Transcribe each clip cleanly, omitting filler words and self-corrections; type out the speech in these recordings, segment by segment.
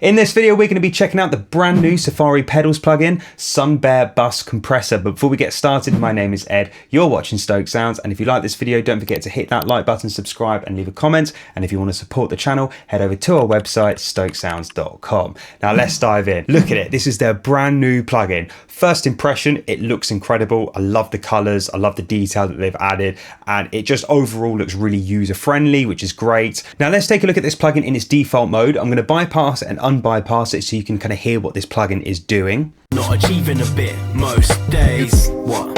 In this video, we're going to be checking out the brand new Safari Pedals plugin, Sun Bear Bus Compressor. But before we get started, my name is Ed, you're watching Stokes Sounds, and if you like this video, don't forget to hit that like button, subscribe, and leave a comment. And if you want to support the channel, head over to our website, stokessounds.com. Now let's dive in. Look at it, this is their brand new plugin. First impression, it looks incredible. I love the colors, I love the detail that they've added, and it just overall looks really user-friendly, which is great. Now let's take a look at this plugin in its default mode. I'm going to bypass and unbypass it so you can kind of hear what this plugin is doing. Not achieving a bit most days. What?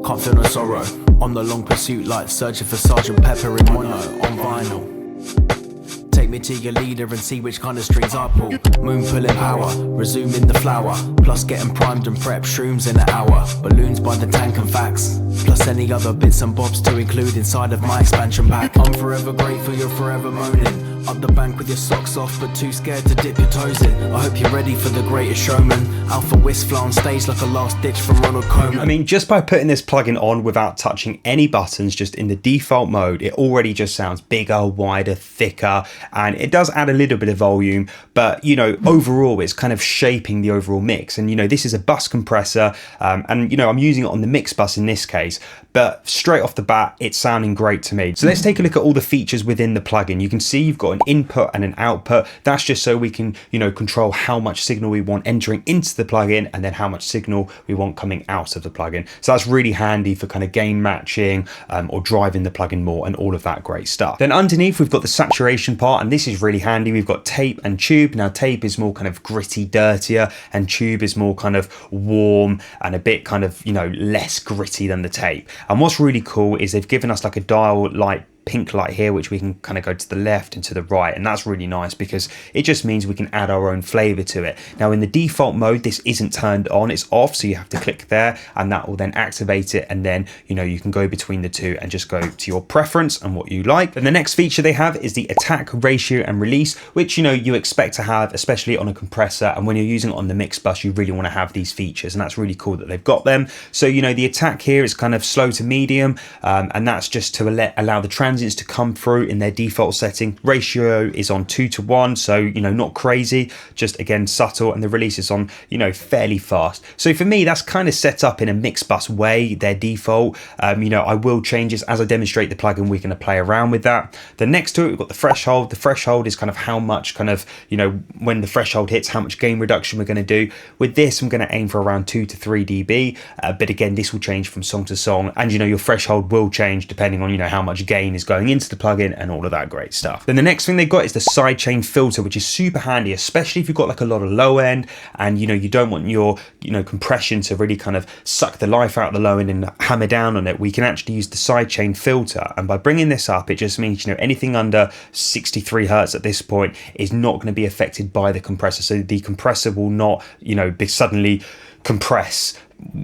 Can't feel no sorrow. On the long pursuit, like searching for Sergeant Pepper in mono on vinyl. Take me to your leader and see which kind of strings I pull. Moon pulling power, resuming the flower. Plus getting primed and prepped, shrooms in an hour. Balloons by the tank and facts. Plus any other bits and bobs to include inside of my expansion pack. I'm forever grateful, you're forever moaning. Up the bank with your socks off, but too scared to dip your toes in. I hope you're ready for the greatest showman. Alpha Whistler on stage like a last ditch from Ronald Koeman. I mean, just by putting this plugin on without touching any buttons, just in the default mode, it already just sounds bigger, wider, thicker, and it does add a little bit of volume, but you know, overall it's kind of shaping the overall mix. And you know, this is a bus compressor, and you know, I'm using it on the mix bus in this case, but straight off the bat, it's sounding great to me. So let's take a look at all the features within the plugin. You can see you've got an input and an output. That's just so we can, you know, control how much signal we want entering into the plugin and then how much signal we want coming out of the plugin. So that's really handy for kind of gain matching or driving the plugin more and all of that great stuff. Then underneath we've got the saturation part, and this is really handy. We've got tape and tube. Now tape is more kind of gritty, dirtier, and tube is more kind of warm and a bit kind of, you know, less gritty than the tape. And what's really cool is they've given us like a dial light, pink light here, which we can kind of go to the left and to the right, and that's really nice because it just means we can add our own flavor to it. Now in the default mode, this isn't turned on, it's off, so you have to click there and that will then activate it, and then you know, you can go between the two and just go to your preference and what you like. And the next feature they have is the attack, ratio and release, which you know, you expect to have, especially on a compressor, and when you're using it on the mix bus, you really want to have these features, and that's really cool that they've got them. So you know, the attack here is kind of slow to medium, and that's just to allow the transients to come through in their default setting. Ratio is on 2:1, so you know, not crazy, just again subtle, and the release is on, you know, fairly fast. So for me, that's kind of set up in a mix bus way, their default. You know, I will change this as I demonstrate the plugin. We're going to play around with that. Then next to it, we've got the threshold. The threshold is kind of how much kind of, you know, when the threshold hits, how much gain reduction we're going to do. With this, I'm going to aim for around 2 to 3 dB, but again, this will change from song to song, and you know, your threshold will change depending on, you know, how much gain is going into the plugin and all of that great stuff. Then the next thing they've got is the sidechain filter, which is super handy, especially if you've got like a lot of low end and you know, you don't want your, you know, compression to really kind of suck the life out of the low end and hammer down on it. We can actually use the sidechain filter, and by bringing this up, it just means, you know, anything under 63 hertz at this point is not going to be affected by the compressor. So the compressor will not, you know, be suddenly compress,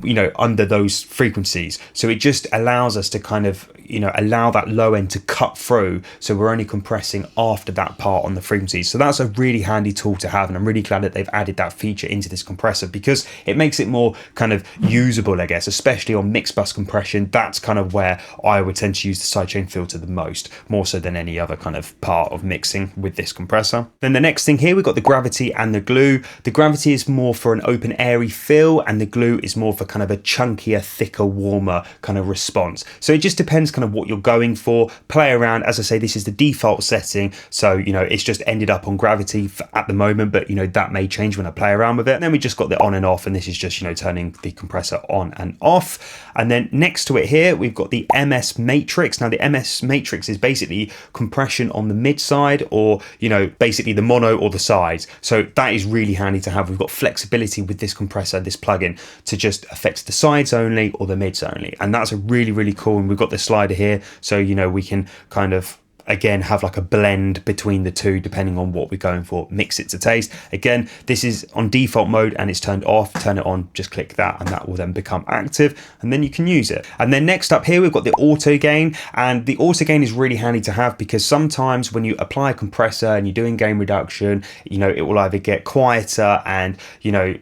you know, under those frequencies. So it just allows us to kind of, you know, allow that low end to cut through, so we're only compressing after that part on the frequencies. So that's a really handy tool to have, and I'm really glad that they've added that feature into this compressor because it makes it more kind of usable, I guess, especially on mix bus compression. That's kind of where I would tend to use the sidechain filter the most, more so than any other kind of part of mixing with this compressor. Then the next thing here, we've got the gravity and the glue. The gravity is more for an open airy feel, and the glue is more for kind of a chunkier, thicker, warmer kind of response. So it just depends kind of what you're going for. Play around. As I say, this is the default setting, so you know, it's just ended up on gravity at the moment, but you know, that may change when I play around with it. And then we just got the on and off, and this is just, you know, turning the compressor on and off. And then next to it here, we've got the MS matrix. Now the MS matrix is basically compression on the mid side, or you know, basically the mono or the sides. So that is really handy to have. We've got flexibility with this compressor, this plugin, to just affect the sides only or the mids only, and that's a really cool. And we've got the slider here, so you know, we can kind of again have like a blend between the two depending on what we're going for, mix it to taste. Again, this is on default mode and it's turned off. Turn it on, just click that, and that will then become active, and then you can use it. And then next up here, we've got the auto gain, and the auto gain is really handy to have because sometimes when you apply a compressor and you're doing gain reduction, you know, it will either get quieter and, you know,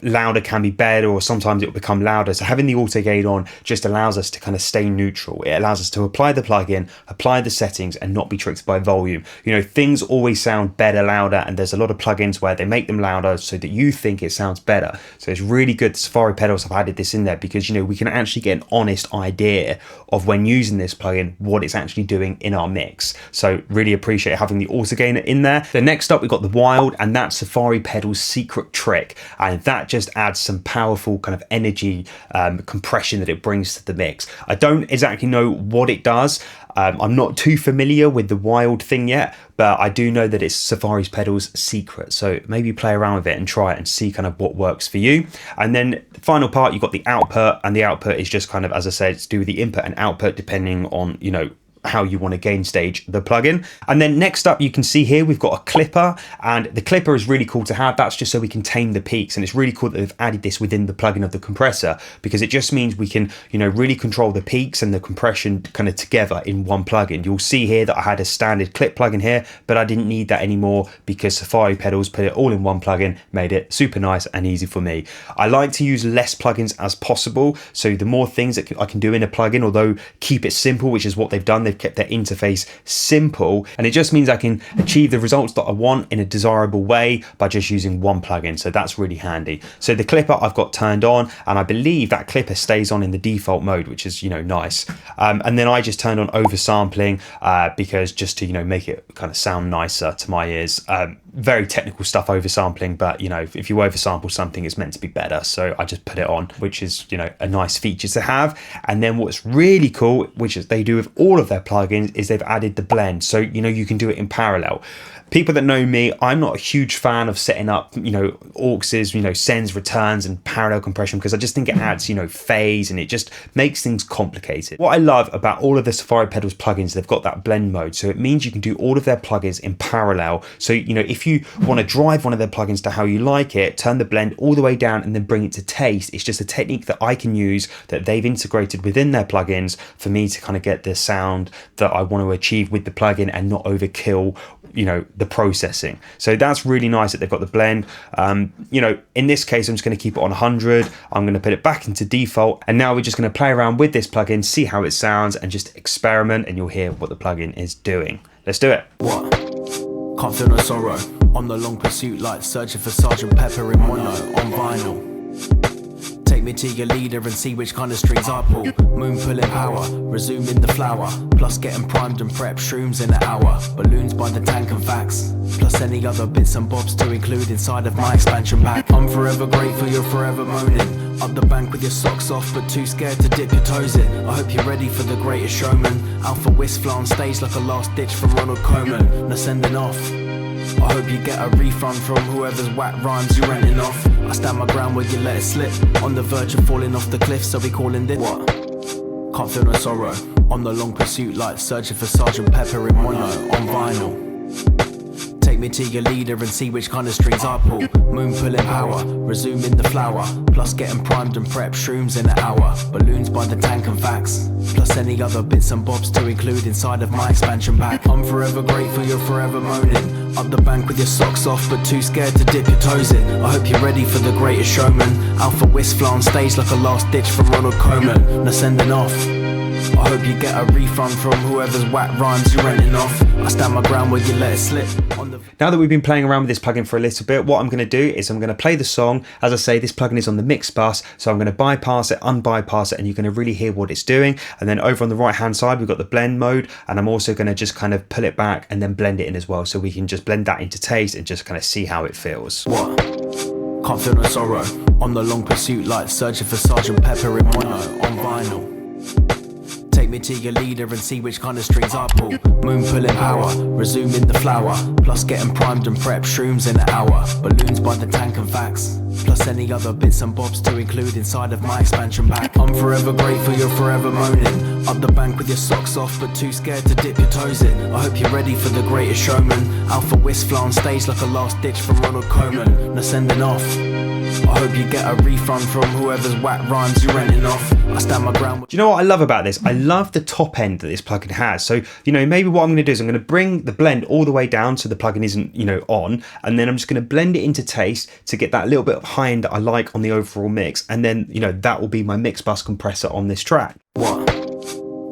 louder can be better, or sometimes it will become louder. So having the auto gain on just allows us to kind of stay neutral. It allows us to apply the plugin, apply the settings, and not be tricked by volume. You know, things always sound better louder, and there's a lot of plugins where they make them louder so that you think it sounds better. So it's really good. Safari pedals have added this in there because, you know, we can actually get an honest idea of, when using this plugin, what it's actually doing in our mix. So really appreciate having the auto gainer in there. Then next up, we've got the Wild, and that's Safari pedal's secret trick, and that just adds some powerful kind of energy compression that it brings to the mix. I don't exactly know what it does. I'm not too familiar with the Wild thing yet, but I do know that it's Safari's pedal's secret. So maybe play around with it and try it and see kind of what works for you. And then the final part, you've got the output, and the output is just kind of, as I said, it's to do with the input and output depending on, you know, how you want to gain stage the plugin. And then next up, you can see here we've got a clipper, and the clipper is really cool to have. That's just so we can tame the peaks, and it's really cool that they've added this within the plugin of the compressor, because it just means we can, you know, really control the peaks and the compression kind of together in one plugin. You'll see here that I had a standard clip plugin here, but I didn't need that anymore because Safari pedals put it all in one plugin, made it super nice and easy for me. I like to use less plugins as possible, so the more things that I can do in a plugin, although keep it simple, which is what they've done. They've kept their interface simple, and it just means I can achieve the results that I want in a desirable way by just using one plugin. So that's really handy. So the clipper I've got turned on, and I believe that clipper stays on in the default mode, which is, you know, nice. And then I just turned on oversampling because just to, you know, make it kind of sound nicer to my ears. Very technical stuff, oversampling, but you know, if you oversample something, it's meant to be better. So I just put it on, which is, you know, a nice feature to have. And then what's really cool, which is they do with all of their plugins, is they've added the blend. So, you know, you can do it in parallel. People that know me, I'm not a huge fan of setting up, you know, auxes, you know, sends, returns, and parallel compression, because I just think it adds, you know, phase, and it just makes things complicated. What I love about all of the Safari pedals plugins, they've got that blend mode. So it means you can do all of their plugins in parallel. So, you know, if you want to drive one of their plugins to how you like it, turn the blend all the way down and then bring it to taste. It's just a technique that I can use that they've integrated within their plugins for me to kind of get the sound that I want to achieve with the plugin and not overkill, you know, the processing. So that's really nice that they've got the blend. You know, in this case, I'm just going to keep it on 100. I'm going to put it back into default, and now we're just going to play around with this plugin, see how it sounds, and just experiment, and you'll hear what the plugin is doing. Let's do it. What? Can't feel no sorrow. On the long pursuit, like searching for Sergeant Pepper in mono on vinyl. Take me to your leader and see which kind of strings I pull. Moon pulling power, resuming the flower. Plus getting primed and prepped, shrooms in an hour. Balloons by the tank and facts. Plus any other bits and bobs to include inside of my expansion pack. I'm forever grateful, you're forever moaning. Up the bank with your socks off, but too scared to dip your toes in. I hope you're ready for the greatest showman. Alpha Whistler on stage like a last ditch from Ronald Koeman. Now sending off. I hope you get a refund from whoever's whack rhymes you're renting off. I stand my ground where you let it slip. On the verge of falling off the cliff, so we calling this. What? Can't feel no sorrow. On the long pursuit, like searching for Sergeant Pepper in mono on vinyl. Take me to your leader and see which kind of strings I pull. Moon pulling power, resuming the flower. Plus getting primed and prepped, shrooms in an hour. Balloons by the tank and facts. Plus any other bits and bobs to include inside of my expansion pack. I'm forever grateful, you're forever moaning. Up the bank with your socks off, but too scared to dip your toes in. I hope you're ready for the greatest showman. Alpha Whistler on stage like a last ditch from Ronald Koeman. Now sending off. I hope you get a refund from whoever's whack rhymes you're renting off. I stand my ground where you let it slip. Now that we've been playing around with this plugin for a little bit, what I'm going to do is I'm going to play the song. As I say, this plugin is on the mix bus, so I'm going to bypass it, unbypass it, and you're going to really hear what it's doing. And then over on the right hand side, we've got the blend mode, and I'm also going to just kind of pull it back and then blend it in as well, so we can just blend that into taste and just kind of see how it feels. What? Can't feel no sorrow. On the long pursuit, like searching for Sergeant Pepper in mono on vinyl. Take me to your leader and see which kind of strings I pull. Moon pulling power, resuming the flower. Plus getting primed and prepped, shrooms in an hour. Balloons by the tank and facts. Plus any other bits and bobs to include inside of my expansion pack. I'm forever grateful, you're forever moaning. Up the bank with your socks off, but too scared to dip your toes in. I hope you're ready for the greatest showman. Alpha Whistler on stage like a last ditch from Ronald Koeman. Now sending off. I hope you get a refund from whoever's whack rhymes you're renting off. I stand my ground. Do you know what I love about this? I love the top end that this plugin has. So, maybe what I'm going to do is I'm going to bring the blend all the way down so the plugin isn't, on, and then I'm just going to blend it into taste to get that little bit of high end that I like on the overall mix. And then, that will be my mix bus compressor on this track. What?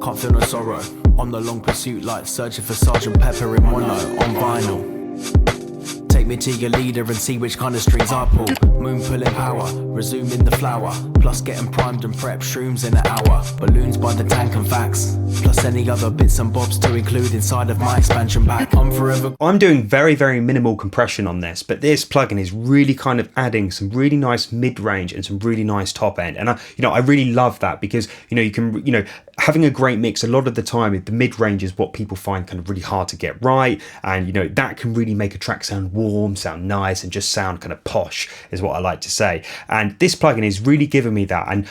Can't feel no sorrow. On the long pursuit like searching for Sergeant Pepper in mono on vinyl. Take me to your leader and see which kind of strings I pull. Moon pulling power, resuming the flower. Plus getting primed and prepped, shrooms in an hour. Balloons by the tank and facts. Plus any other bits and bobs to include inside of my expansion pack. I'm doing very, very minimal compression on this, but this plugin is really kind of adding some really nice mid-range and some really nice top end. And I really love that because, you can, having a great mix a lot of the time, the mid-range is what people find kind of really hard to get right. And, that can really make a track sound warm, sound nice, and just sound kind of posh is what I like to say. And this plugin is really giving me that. And,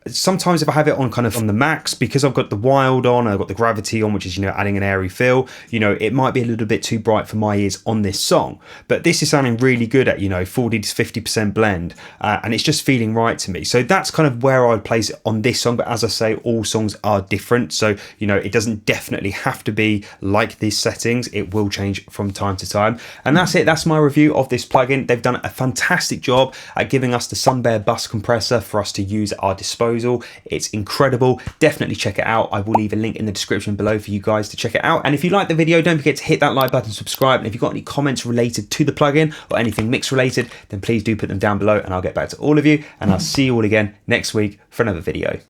sometimes if I have it on kind of on the max, because I've got the wild on, I've got the gravity on, which is, adding an airy feel, it might be a little bit too bright for my ears on this song. But this is sounding really good at, 40 to 50% blend. And it's just feeling right to me. So that's kind of where I'd place it on this song. But as I say, all songs are different. So, it doesn't definitely have to be like these settings. It will change from time to time. And that's it. That's my review of this plugin. They've done a fantastic job at giving us the Sunbear bus compressor for us to use at our disposal. It's incredible. Definitely check it out. I will leave a link in the description below for you guys to check it out. And if you like the video, don't forget to hit that like button, subscribe. And if you've got any comments related to the plugin or anything mix related, then please do put them down below and I'll get back to all of you. And I'll see you all again next week for another video.